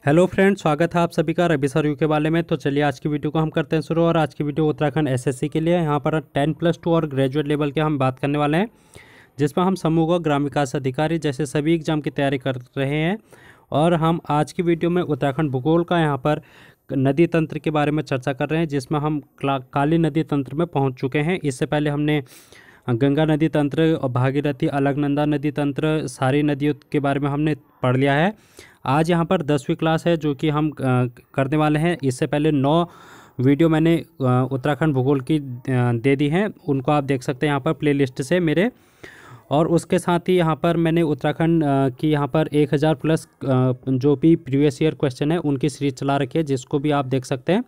Hello friends, स्वागत है आप सभी का रवि सर यू के बारे में। तो चलिए आज की वीडियो को हम करते हैं शुरू। और आज की वीडियो उत्तराखंड एसएससी के लिए यहाँ पर 10+2 और ग्रेजुएट लेवल के हम बात करने वाले हैं, जिसमें हम समूह व ग्राम विकास अधिकारी जैसे सभी एग्जाम की तैयारी कर रहे हैं। और हम आज की वीडियो में उत्तराखंड भूगोल का यहाँ पर नदी तंत्र के बारे में चर्चा कर रहे हैं, जिसमें हम काली नदी तंत्र में पहुँच चुके हैं। इससे पहले हमने गंगा नदी तंत्र और भागीरथी, अलकनंदा नदी तंत्र, सारी नदियों के बारे में हमने पढ़ लिया है। आज यहाँ पर 10वीं क्लास है जो कि हम करने वाले हैं। इससे पहले 9 वीडियो मैंने उत्तराखंड भूगोल की दे दी हैं, उनको आप देख सकते हैं यहाँ पर प्लेलिस्ट से मेरे। और उसके साथ ही यहाँ पर मैंने उत्तराखंड की यहाँ पर 1000 प्लस जो भी प्रीवियस ईयर क्वेश्चन है उनकी सीरीज चला रखी है, जिसको भी आप देख सकते हैं।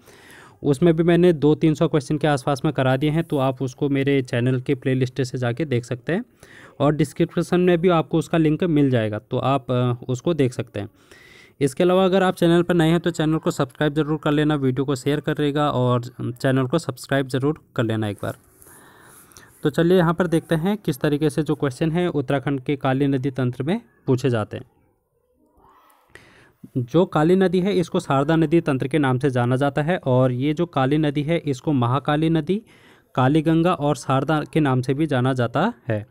उसमें भी मैंने 200-300 क्वेश्चन के आसपास में करा दिए हैं, तो आप उसको मेरे चैनल के प्लेलिस्ट से जाके देख सकते हैं। और डिस्क्रिप्शन में भी आपको उसका लिंक मिल जाएगा, तो आप उसको देख सकते हैं। इसके अलावा अगर आप चैनल पर नए हैं तो चैनल को सब्सक्राइब ज़रूर कर लेना, वीडियो को शेयर करिएगा और चैनल को सब्सक्राइब ज़रूर कर लेना एक बार। तो चलिए यहाँ पर देखते हैं किस तरीके से जो क्वेश्चन है उत्तराखंड के काली नदी तंत्र में पूछे जाते हैं। जो काली नदी है इसको शारदा नदी तंत्र के नाम से जाना जाता है, और ये जो काली नदी है इसको महाकाली नदी, काली गंगा और शारदा के नाम से भी जाना जाता है।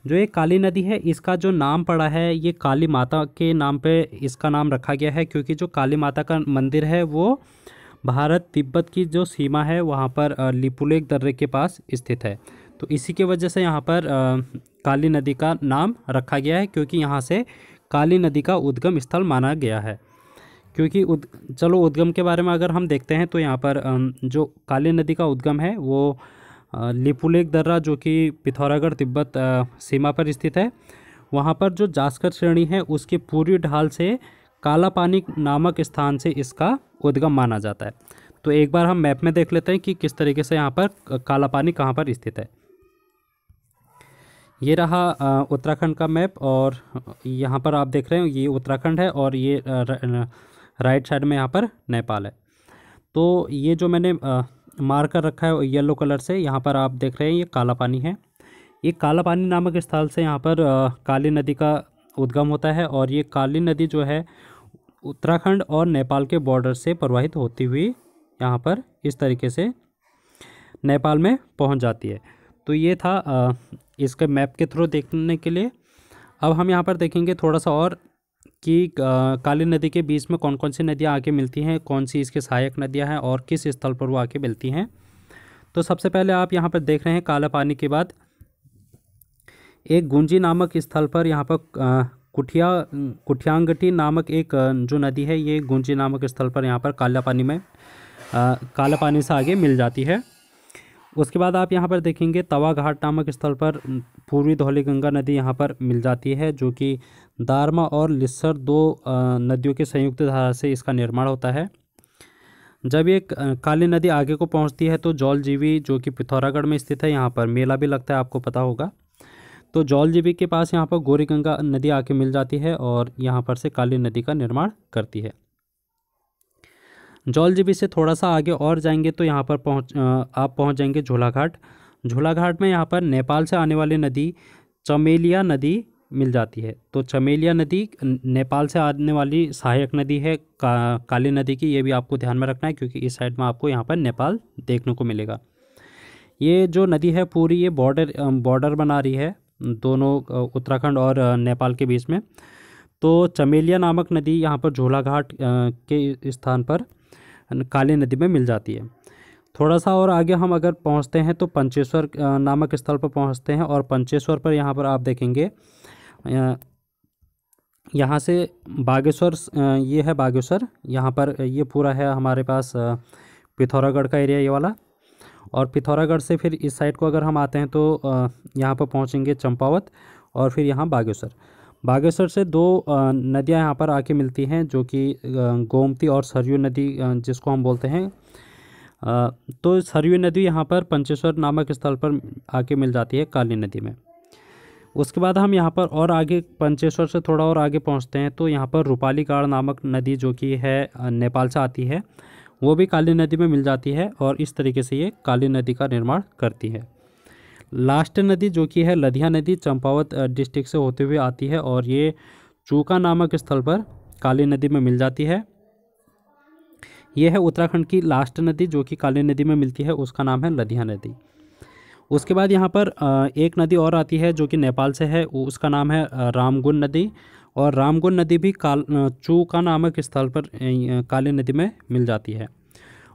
जो ये काली नदी है इसका जो नाम पड़ा है ये काली माता के नाम पे इसका नाम रखा गया है, क्योंकि जो काली माता का मंदिर है वो भारत तिब्बत की जो सीमा है वहाँ पर लिपुलेख दर्रे के पास स्थित है। तो इसी के वजह से यहाँ पर काली नदी का नाम रखा गया है, क्योंकि यहाँ से काली नदी का उद्गम स्थल माना गया है। क्योंकि चलो उद्गम के बारे में अगर हम देखते हैं तो यहाँ पर जो काली नदी का उद्गम है वो लिपुलेख दर्रा जो कि पिथौरागढ़ तिब्बत सीमा पर स्थित है, वहाँ पर जो जास्कर श्रेणी है उसके पूर्वी ढाल से काला पानी नामक स्थान से इसका उद्गम माना जाता है। तो एक बार हम मैप में देख लेते हैं कि किस तरीके से यहाँ पर काला पानी कहाँ पर स्थित है। ये रहा उत्तराखंड का मैप, और यहाँ पर आप देख रहे हैं ये उत्तराखंड है और ये राइट साइड में यहाँ पर नेपाल है। तो ये जो मैंने मार्कर रखा है येलो कलर से, यहाँ पर आप देख रहे हैं ये काला पानी है। ये काला पानी नामक स्थल से यहाँ पर काली नदी का उद्गम होता है, और ये काली नदी जो है उत्तराखंड और नेपाल के बॉर्डर से प्रवाहित होती हुई यहाँ पर इस तरीके से नेपाल में पहुँच जाती है। तो ये था इसके मैप के थ्रू देखने के लिए। अब हम यहाँ पर देखेंगे थोड़ा सा और कि काली नदी के बीच में कौन कौन सी नदियाँ आके मिलती हैं, कौन सी इसके सहायक नदियाँ हैं और किस स्थल पर वो आके मिलती हैं। तो सबसे पहले आप यहाँ पर देख रहे हैं काला पानी के बाद एक गुंजी नामक स्थल पर यहाँ पर कुठियांगटी नामक एक जो नदी है, ये गुंजी नामक स्थल पर यहाँ पर काला पानी से आगे मिल जाती है। उसके बाद आप यहाँ पर देखेंगे तवा घाट नामक स्थल पर पूर्वी धौलीगंगा नदी यहाँ पर मिल जाती है, जो कि दारमा और लिस्सर 2 नदियों के संयुक्त धारा से इसका निर्माण होता है। जब ये काली नदी आगे को पहुँचती है तो जौलजीबी जो कि पिथौरागढ़ में स्थित है, यहाँ पर मेला भी लगता है, आपको पता होगा। तो जौलजीबी के पास यहाँ पर गौरीगंगा नदी आके मिल जाती है और यहाँ पर से काली नदी का निर्माण करती है। जौलजीबी से थोड़ा सा आगे और जाएंगे तो यहाँ पर आप पहुँच जाएंगे झोलाघाट। झोलाघाट में यहाँ पर नेपाल से आने वाली नदी चमेलिया नदी मिल जाती है। तो चमेलिया नदी नेपाल से आने वाली सहायक नदी है काली नदी की, ये भी आपको ध्यान में रखना है, क्योंकि इस साइड में आपको यहाँ पर नेपाल देखने को मिलेगा। ये जो नदी है पूरी ये बॉर्डर बना रही है दोनों उत्तराखंड और नेपाल के बीच में। तो चमेलिया नामक नदी यहाँ पर झोलाघाट के स्थान पर काली नदी में मिल जाती है। थोड़ा सा और आगे हम अगर पहुँचते हैं तो पंचेश्वर नामक स्थल पर पहुँचते हैं, और पंचेश्वर पर यहाँ पर आप देखेंगे यहाँ से बागेश्वर, ये है बागेश्वर, यहाँ पर ये पूरा है हमारे पास पिथौरागढ़ का एरिया ये वाला। और पिथौरागढ़ से फिर इस साइड को अगर हम आते हैं तो यहाँ पर पहुँचेंगे चंपावत, और फिर यहाँ बागेश्वर से 2 नदियाँ यहाँ पर आके मिलती हैं, जो कि गोमती और सरयू नदी जिसको हम बोलते हैं। तो सरयू नदी यहाँ पर पंचेश्वर नामक स्थल पर आके मिल जाती है काली नदी में। उसके बाद हम यहाँ पर और आगे पंचेश्वर से थोड़ा और आगे पहुँचते हैं तो यहाँ पर रूपाली गाड़ नामक नदी जो कि है नेपाल से आती है, वो भी काली नदी में मिल जाती है, और इस तरीके से ये काली नदी का निर्माण करती है। लास्ट नदी जो कि है लधिया नदी चंपावत डिस्ट्रिक्ट से होते हुए आती है, और ये चूका नामक स्थल पर काली नदी में मिल जाती है। ये है उत्तराखंड की लास्ट नदी जो कि काली नदी में मिलती है, उसका नाम है लदिया नदी। उसके बाद यहाँ पर एक नदी और आती है जो कि नेपाल से है, उसका नाम है रामगुन नदी। और रामगुन नदी भी चूका नामक स्थल पर काली नदी में मिल जाती है।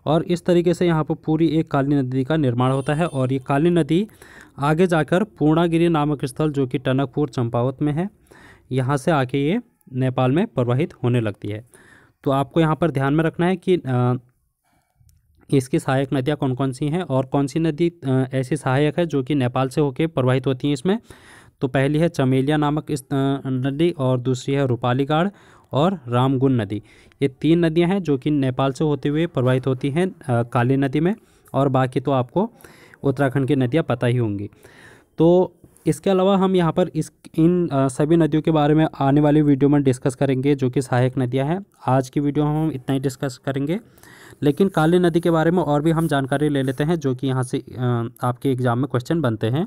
और इस तरीके से यहाँ पर पूरी एक काली नदी का निर्माण होता है। और ये काली नदी आगे जाकर पूर्णागिरि नामक स्थल जो कि टनकपुर चंपावत में है, यहाँ से आके ये नेपाल में प्रवाहित होने लगती है। तो आपको यहाँ पर ध्यान में रखना है कि इसकी सहायक नदियाँ कौन कौन सी हैं और कौन सी नदी ऐसी सहायक है जो कि नेपाल से होकर प्रवाहित होती हैं इसमें। तो पहली है चमेलिया नामक इस नदी, और दूसरी है रूपालीगाड़ और रामगुन नदी। ये 3 नदियां हैं जो कि नेपाल से होते हुए प्रवाहित होती हैं काली नदी में, और बाकी तो आपको उत्तराखंड की नदियां पता ही होंगी। तो इसके अलावा हम यहाँ पर इन सभी नदियों के बारे में आने वाली वीडियो में डिस्कस करेंगे जो कि सहायक नदियाँ हैं। आज की वीडियो हम इतना ही डिस्कस करेंगे, लेकिन काली नदी के बारे में और भी हम जानकारी ले लेते हैं जो कि यहाँ से आपके एग्ज़ाम में क्वेश्चन बनते हैं।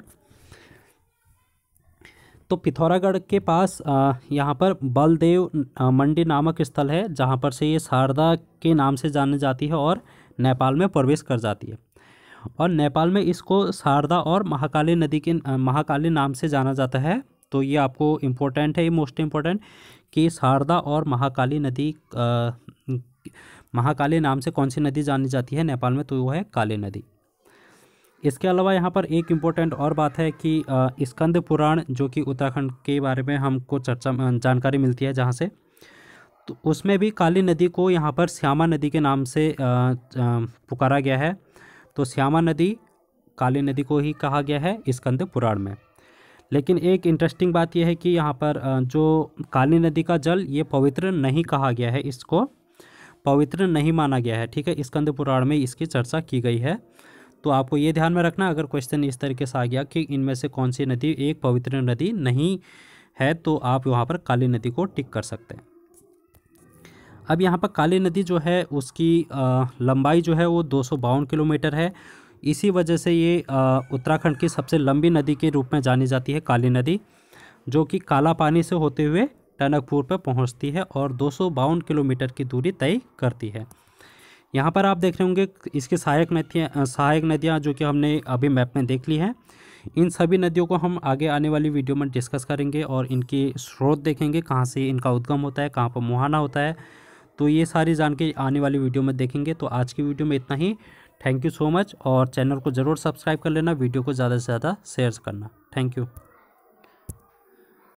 तो पिथौरागढ़ के पास यहाँ पर बलदेव मंडी नामक स्थल है जहाँ पर से ये शारदा के नाम से जानी जाती है और नेपाल में प्रवेश कर जाती है। और नेपाल में इसको शारदा और महाकाली नदी के महाकाली नाम से जाना जाता है। तो ये आपको इम्पोर्टेंट है, ये मोस्ट इम्पोर्टेंट कि शारदा और महाकाली नदी महाकाली नाम से कौन सी नदी जानी जाती है नेपाल में, तो वो है काली नदी। इसके अलावा यहाँ पर एक इम्पोर्टेंट और बात है कि स्कंद पुराण जो कि उत्तराखंड के बारे में हमको जानकारी मिलती है जहाँ से, तो उसमें भी काली नदी को यहाँ पर श्यामा नदी के नाम से पुकारा गया है। तो श्यामा नदी काली नदी को ही कहा गया है स्कंद पुराण में। लेकिन एक इंटरेस्टिंग बात यह है कि यहाँ पर जो काली नदी का जल ये पवित्र नहीं कहा गया है, इसको पवित्र नहीं माना गया है, ठीक है। स्कंद पुराण में इसकी चर्चा की गई है। तो आपको ये ध्यान में रखना, अगर क्वेश्चन इस तरीके से आ गया कि इनमें से कौन सी नदी एक पवित्र नदी नहीं है, तो आप वहाँ पर काली नदी को टिक कर सकते हैं। अब यहाँ पर काली नदी जो है उसकी लंबाई जो है वो 252 किलोमीटर है। इसी वजह से ये उत्तराखंड की सबसे लंबी नदी के रूप में जानी जाती है काली नदी, जो कि काला पानी से होते हुए टनकपुर पर पहुँचती है और 252 किलोमीटर की दूरी तय करती है। यहाँ पर आप देख रहे होंगे इसकी सहायक नदियाँ जो कि हमने अभी मैप में देख ली हैं। इन सभी नदियों को हम आगे आने वाली वीडियो में डिस्कस करेंगे और इनके स्रोत देखेंगे, कहाँ से इनका उद्गम होता है, कहाँ पर मुहाना होता है। तो ये सारी जानकारी आने वाली वीडियो में देखेंगे। तो आज की वीडियो में इतना ही। थैंक यू सो मच, और चैनल को ज़रूर सब्सक्राइब कर लेना, वीडियो को ज़्यादा से ज़्यादा शेयर करना। Thank you.